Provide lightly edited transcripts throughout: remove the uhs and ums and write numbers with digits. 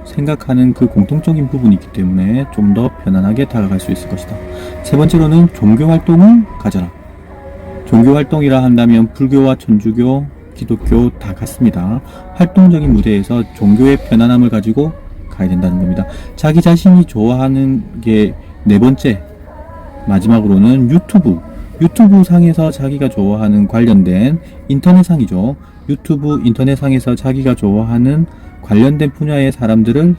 생각하는 그 공통적인 부분이 있기 때문에 좀 더 편안하게 다가갈 수 있을 것이다. 세 번째로는 종교 활동을 가져라. 종교 활동이라 한다면 불교와 천주교, 기독교 다 같습니다. 활동적인 무대에서 종교의 편안함을 가지고 가야 된다는 겁니다. 자기 자신이 좋아하는 게 네 번째, 마지막으로는 유튜브 상에서 자기가 좋아하는 관련된 인터넷상이죠. 유튜브 인터넷상에서 자기가 좋아하는 관련된 분야의 사람들을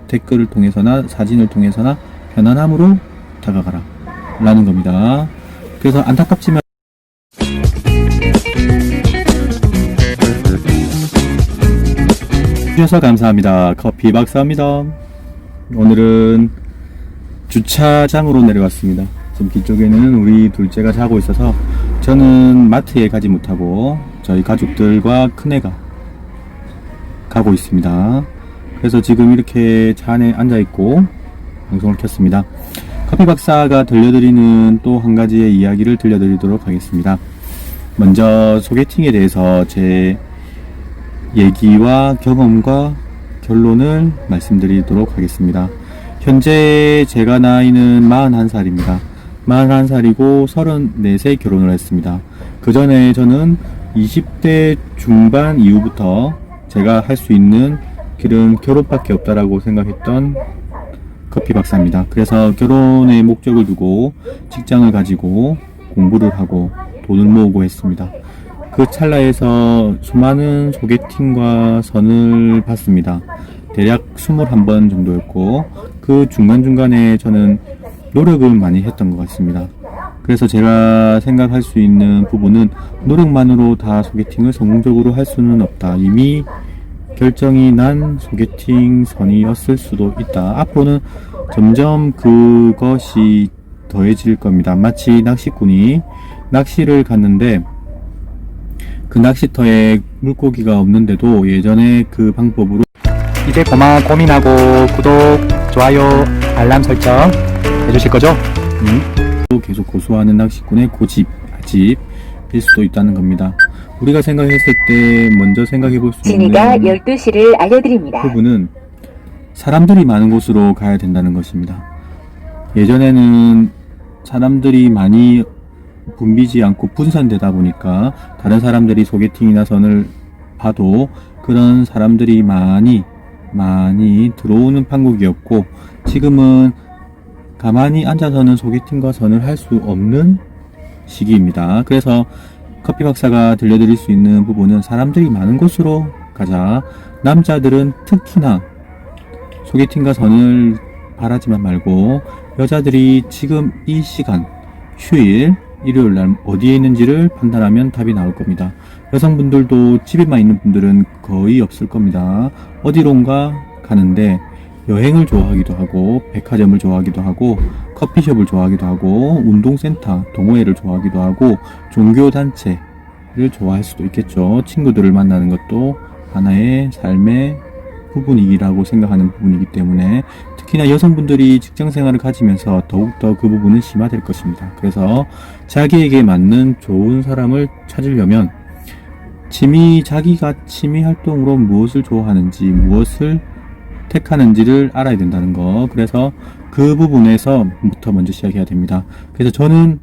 댓글을 통해서나 사진을 통해서나 편안함으로 다가가라 라는 겁니다. 그래서 안타깝지만 주셔서 감사합니다. 커피 박사입니다. 오늘은 주차장으로 내려왔습니다. 지금 뒤쪽에는 우리 둘째가 자고 있어서 저는 마트에 가지 못하고 저희 가족들과 큰애가 가고 있습니다. 그래서 지금 이렇게 차 안에 앉아있고 방송을 켰습니다. 커피 박사가 들려드리는 또 한 가지의 이야기를 들려드리도록 하겠습니다. 먼저 소개팅에 대해서 제 얘기와 경험과 결론을 말씀드리도록 하겠습니다. 현재 제가 나이는 41살입니다. 41살이고 34세 결혼을 했습니다. 그 전에 저는 20대 중반 이후부터 제가 할 수 있는 길은 결혼밖에 없다라고 생각했던 커피 박사입니다. 그래서 결혼의 목적을 두고 직장을 가지고 공부를 하고 돈을 모으고 했습니다. 그 찰나에서 수많은 소개팅과 선을 받습니다. 대략 21번 정도였고 그 중간중간에 저는 노력을 많이 했던 것 같습니다. 그래서 제가 생각할 수 있는 부분은 노력만으로 다 소개팅을 성공적으로 할 수는 없다. 이미 결정이 난 소개팅 선이었을 수도 있다. 앞으로는 점점 그것이 더해질 겁니다. 마치 낚시꾼이 낚시를 갔는데 그 낚시터에 물고기가 없는데도 예전에 그 방법으로 이제 그만 고민하고 구독, 좋아요, 알람 설정 해주실 거죠? 또 계속 고수하는 낚시꾼의 고집일 수도 있다는 겁니다. 우리가 생각했을 때 먼저 생각해 볼 수 있는 진이가 12시를 알려드립니다. 부분은 사람들이 많은 곳으로 가야 된다는 것입니다. 예전에는 사람들이 많이 붐비지 않고 분산되다 보니까 다른 사람들이 소개팅이나 선을 봐도 그런 사람들이 많이 들어오는 판국이었고 지금은 가만히 앉아서는 소개팅과 선을 할 수 없는 시기입니다. 그래서 커피 박사가 들려드릴 수 있는 부분은 사람들이 많은 곳으로 가자. 남자들은 특히나 소개팅과 선을 바라지만 말고 여자들이 지금 이 시간 휴일 일요일날 어디에 있는지를 판단하면 답이 나올 겁니다. 여성분들도 집에만 있는 분들은 거의 없을 겁니다. 어디론가 가는데 여행을 좋아하기도 하고 백화점을 좋아하기도 하고 커피숍을 좋아하기도 하고 운동센터, 동호회를 좋아하기도 하고 종교단체를 좋아할 수도 있겠죠. 친구들을 만나는 것도 하나의 삶의 부분이라고 생각하는 부분이기 때문에 특히나 여성분들이 직장생활을 가지면서 더욱더 그 부분은 심화될 것입니다. 그래서 자기에게 맞는 좋은 사람을 찾으려면 자기가 취미 활동으로 무엇을 좋아하는지 무엇을 택하는지를 알아야 된다는 거. 그래서 그 부분에서부터 먼저 시작해야 됩니다. 그래서 저는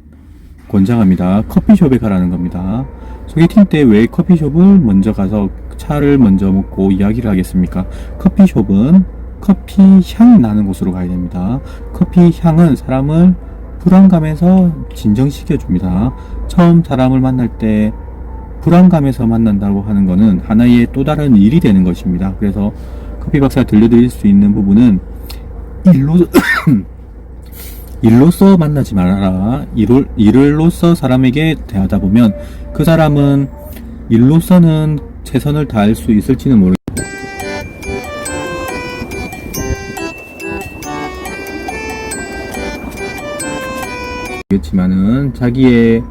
권장합니다. 커피숍에 가라는 겁니다. 소개팅 때 왜 커피숍을 먼저 가서 차를 먼저 먹고 이야기를 하겠습니까? 커피숍은 커피 향이 나는 곳으로 가야 됩니다. 커피 향은 사람을 불안감에서 진정시켜 줍니다. 처음 사람을 만날 때 불안감에서 만난다고 하는 것은 하나의 또 다른 일이 되는 것입니다. 그래서 커피 박사가 들려드릴 수 있는 부분은 일로서 만나지 말아라. 일로서 사람에게 대하다 보면 그 사람은 일로서는 최선을 다할 수 있을지는 모르겠지만은 자기의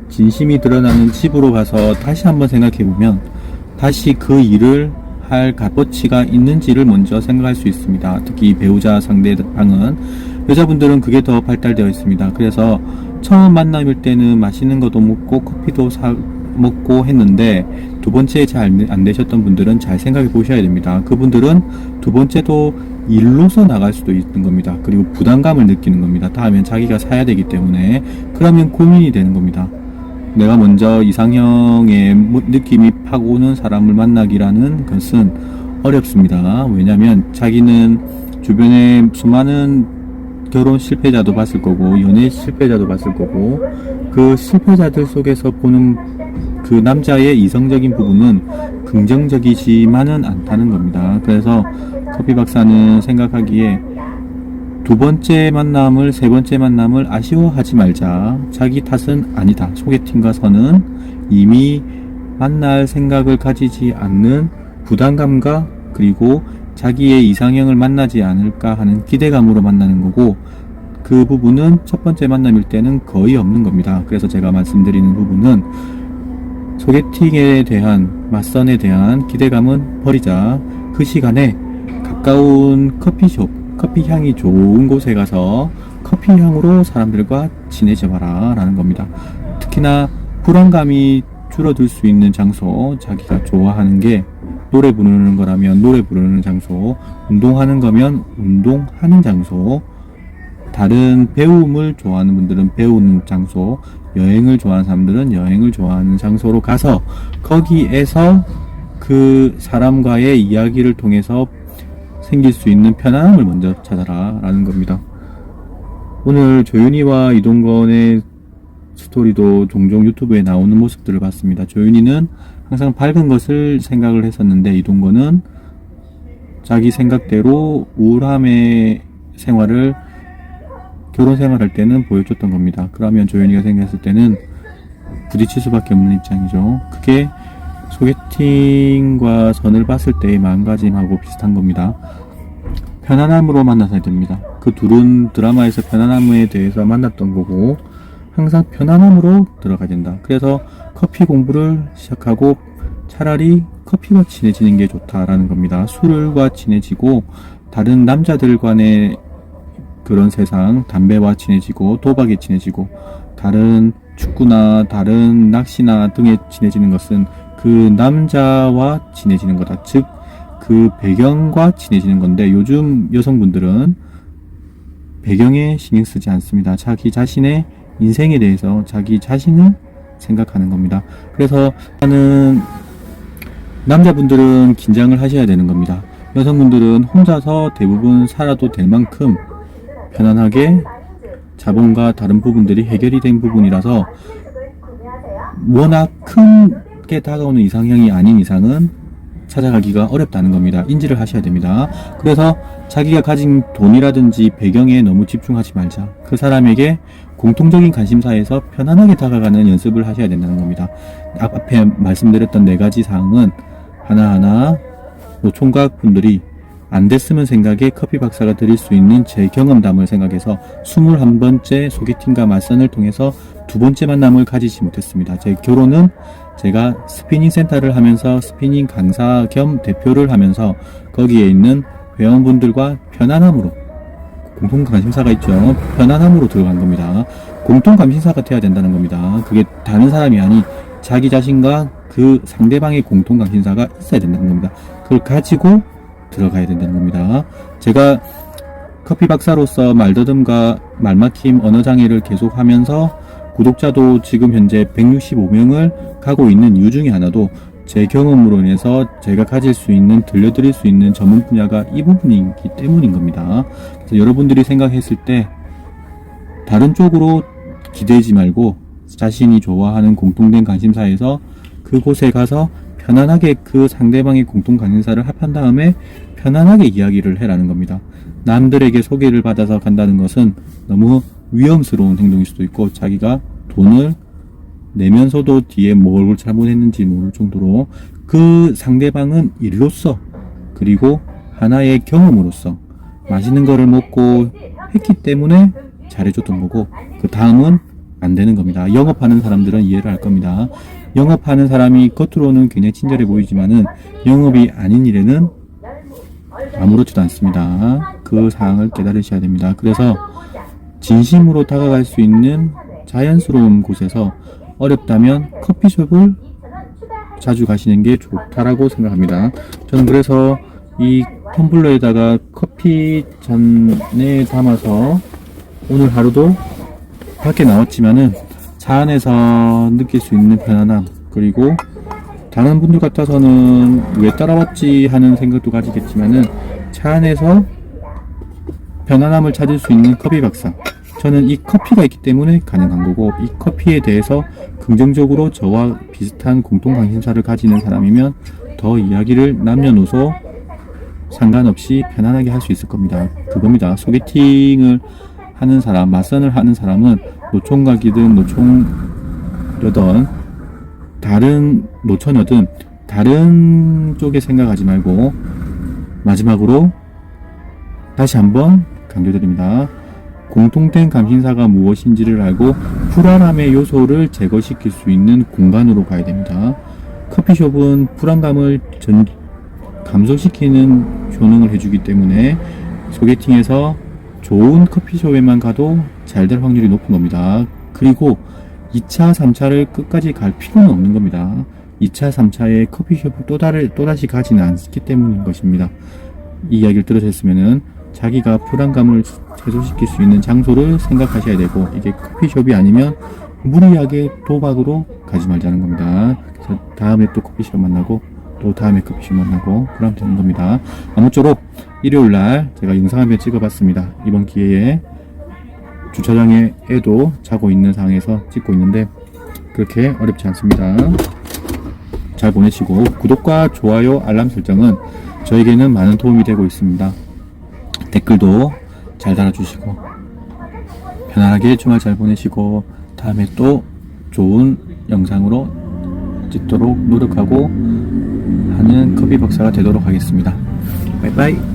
진심이 드러나는 집으로 가서 다시 한번 생각해 보면 다시 그 일을 할 값어치가 있는지를 먼저 생각할 수 있습니다. 특히 배우자 상대방은 여자분들은 그게 더 발달되어 있습니다. 그래서 처음 만남일 때는 맛있는 것도 먹고 커피도 먹고 했는데 두 번째 잘 안 되셨던 분들은 잘 생각해 보셔야 됩니다. 그분들은 두 번째도 일로서 나갈 수도 있는 겁니다. 그리고 부담감을 느끼는 겁니다. 다음엔 자기가 사야 되기 때문에. 그러면 고민이 되는 겁니다. 내가 먼저 이상형의 느낌이 팍 오는 사람을 만나기라는 것은 어렵습니다. 왜냐하면 자기는 주변에 수많은 결혼 실패자도 봤을 거고 연애 실패자도 봤을 거고 그 실패자들 속에서 보는 그 남자의 이성적인 부분은 긍정적이지만은 않다는 겁니다. 그래서 커피 박사는 생각하기에 두 번째 만남을, 세 번째 만남을 아쉬워하지 말자. 자기 탓은 아니다. 소개팅가서는 이미 만날 생각을 가지지 않는 부담감과 그리고 자기의 이상형을 만나지 않을까 하는 기대감으로 만나는 거고, 그 부분은 첫 번째 만남일 때는 거의 없는 겁니다. 그래서 제가 말씀드리는 부분은 소개팅에 대한, 맞선에 대한 기대감은 버리자. 그 시간에 가까운 커피숍, 커피 향이 좋은 곳에 가서 커피 향으로 사람들과 친해져 봐라 라는 겁니다. 특히나 불안감이 줄어들 수 있는 장소, 자기가 좋아하는 게 노래 부르는 거라면 노래 부르는 장소, 운동하는 거면 운동하는 장소, 다른 배움을 좋아하는 분들은 배우는 장소, 여행을 좋아하는 사람들은 여행을 좋아하는 장소로 가서 거기에서 그 사람과의 이야기를 통해서 생길 수 있는 편안함을 먼저 찾아라 라는 겁니다. 오늘 조윤희와 이동건의 스토리도 종종 유튜브에 나오는 모습들을 봤습니다. 조윤희는 항상 밝은 것을 생각을 했었는데 이동건은 자기 생각대로 우울함의 생활을 결혼 생활할 때는 보여줬던 겁니다. 그러면 조윤희가 생각했을 때는 부딪힐 수밖에 없는 입장이죠. 그게 소개팅과 선을 봤을 때의 마음가짐하고 비슷한 겁니다. 편안함으로 만나서야 됩니다. 그 둘은 드라마에서 편안함에 대해서 만났던 거고 항상 편안함으로 들어가야 된다. 그래서 커피 공부를 시작하고 차라리 커피와 친해지는 게 좋다라는 겁니다. 술과 친해지고 다른 남자들 간의 그런 세상, 담배와 친해지고 도박에 친해지고 다른 축구나 다른 낚시나 등에 친해지는 것은 그 남자와 친해지는 거다. 즉 그 배경과 친해지는 건데 요즘 여성분들은 배경에 신경 쓰지 않습니다. 자기 자신의 인생에 대해서 자기 자신을 생각하는 겁니다. 그래서 나는 남자분들은 긴장을 하셔야 되는 겁니다. 여성분들은 혼자서 대부분 살아도 될 만큼 편안하게 자본과 다른 부분들이 해결이 된 부분이라서 워낙 크게 다가오는 이상형이 아닌 이상은 찾아가기가 어렵다는 겁니다. 인지를 하셔야 됩니다. 그래서 자기가 가진 돈이라든지 배경에 너무 집중하지 말자. 그 사람에게 공통적인 관심사에서 편안하게 다가가는 연습을 하셔야 된다는 겁니다. 앞에 말씀드렸던 4가지 사항은 하나하나 노총각 분들이 안 됐으면 생각에 커피 박사가 드릴 수 있는 제 경험담을 생각해서 21번째 소개팅과 맞선을 통해서 두 번째 만남을 가지지 못했습니다. 제 결혼은 제가 스피닝 센터를 하면서 스피닝 강사 겸 대표를 하면서 거기에 있는 회원분들과 편안함으로, 공통 관심사가 있죠. 편안함으로 들어간 겁니다. 공통 관심사가 돼야 된다는 겁니다. 그게 다른 사람이 아닌 자기 자신과 그 상대방의 공통 관심사가 있어야 된다는 겁니다. 그걸 가지고 들어가야 된다는 겁니다. 제가 커피 박사로서 말더듬과 말막힘 언어장애를 계속하면서 구독자도 지금 현재 165명을 가고 있는 이유 중에 하나도 제 경험으로 인해서 제가 가질 수 있는, 들려드릴 수 있는 전문 분야가 이 부분이기 때문인 겁니다. 그래서 여러분들이 생각했을 때 다른 쪽으로 기대지 말고 자신이 좋아하는 공통된 관심사에서 그곳에 가서 편안하게 그 상대방의 공통 관심사를 합한 다음에 편안하게 이야기를 해라는 겁니다. 남들에게 소개를 받아서 간다는 것은 너무 위험스러운 행동일 수도 있고 자기가 돈을 내면서도 뒤에 뭘 잘못했는지 모를 정도로 그 상대방은 일로서 그리고 하나의 경험으로서 맛있는 거를 먹고 했기 때문에 잘해줬던 거고 그 다음은 안 되는 겁니다. 영업하는 사람들은 이해를 할 겁니다. 영업하는 사람이 겉으로는 굉장히 친절해 보이지만은 영업이 아닌 일에는 아무렇지도 않습니다. 그 사항을 깨달으셔야 됩니다. 그래서 진심으로 다가갈 수 있는 자연스러운 곳에서 어렵다면 커피숍을 자주 가시는 게 좋다라고 생각합니다. 저는 그래서 이 텀블러에다가 커피 잔에 담아서 오늘 하루도 밖에 나왔지만은 차 안에서 느낄 수 있는 편안함, 그리고 다른 분들 같아서는 왜 따라왔지 하는 생각도 가지겠지만은 차 안에서 편안함을 찾을 수 있는 커피 박사, 저는 이 커피가 있기 때문에 가능한 거고, 이 커피에 대해서 긍정적으로 저와 비슷한 공통 관심사를 가지는 사람이면 더 이야기를 남녀노소 상관없이 편안하게 할 수 있을 겁니다. 그겁니다. 소개팅을 하는 사람, 맞선을 하는 사람은 노총각이든 노총여든 다른 노처녀든 다른 쪽에 생각하지 말고, 마지막으로 다시 한번 강조드립니다. 공통된 감신사가 무엇인지를 알고 불안함의 요소를 제거시킬 수 있는 공간으로 가야 됩니다. 커피숍은 불안감을 감소시키는 효능을 해주기 때문에 소개팅에서 좋은 커피숍에만 가도 잘 될 확률이 높은 겁니다. 그리고 2차, 3차를 끝까지 갈 필요는 없는 겁니다. 2차, 3차에 커피숍을 또다시 가지는 않기 때문인 것입니다. 이 이야기를 들으셨으면은 자기가 불안감을 해소시킬 수 있는 장소를 생각하셔야 되고, 이게 커피숍이 아니면 무리하게 도박으로 가지 말자는 겁니다. 그래서 다음에 또 커피숍 만나고 또 다음에 커피숍 만나고 그러면 되는 겁니다. 아무쪼록 일요일날 제가 영상 한편 찍어봤습니다. 이번 기회에 주차장에도 자고 있는 상황에서 찍고 있는데 그렇게 어렵지 않습니다. 잘 보내시고, 구독과 좋아요, 알람 설정은 저에게는 많은 도움이 되고 있습니다. 댓글도 잘 달아주시고 편안하게 주말 잘 보내시고, 다음에 또 좋은 영상으로 찍도록 노력하고 하는 커피 박사가 되도록 하겠습니다. 바이바이.